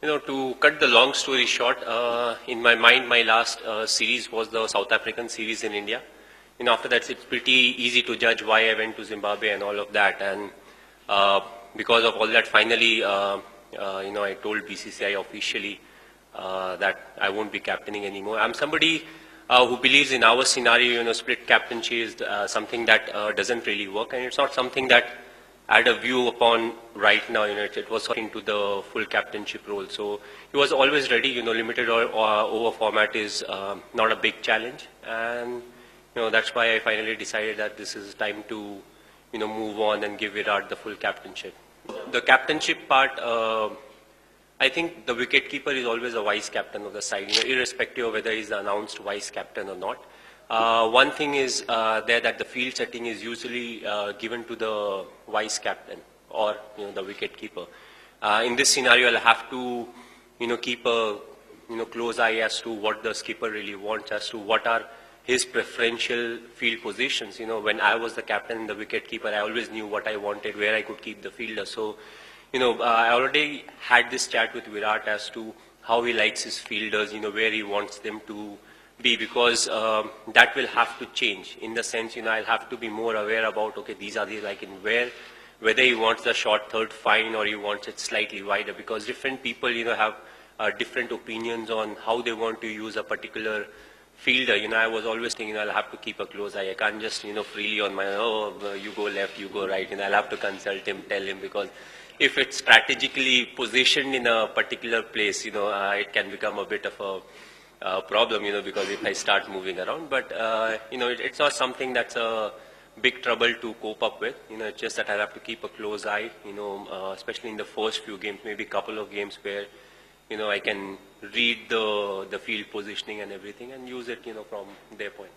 To cut the long story short, in my mind, my last series was the South African series in India. After that, it's pretty easy to judge why I went to Zimbabwe and all of that. And because of all that, finally, I told BCCI officially that I won't be captaining anymore. I'm somebody who believes in our scenario, split captaincy is something that doesn't really work, and it's not something that I had a view upon right now. It was into the full captainship role. So he was always ready. Limited or over format is not a big challenge, and that's why I finally decided that this is time to move on and give Virat the full captainship. The captainship part, I think the wicket-keeper is always a vice captain of the side, irrespective of whether he's the announced vice captain or not. One thing is there that the field setting is usually given to the vice captain or the wicket-keeper. In this scenario, I'll have to keep a close eye as to what the skipper really wants, as to what are his preferential field positions. When I was the captain and the wicket-keeper, I always knew what I wanted, where I could keep the fielder. So I already had this chat with Virat as to how he likes his fielders, where he wants them to be, because that will have to change in the sense, I'll have to be more aware about, okay, these are the, like in whether he wants the short third fine or he wants it slightly wider, because different people, have different opinions on how they want to use a particular fielder. I was always thinking I'll have to keep a close eye. I can't just, freely on my own, you go left, you go right, and I'll have to consult him, tell him, because if it's strategically positioned in a particular place, it can become a bit of a problem, because if I start moving around. But, it's not something that's a big trouble to cope up with. It's just that I have to keep a close eye, especially in the first few games, maybe a couple of games where, I can read the field positioning and everything and use it, from their point.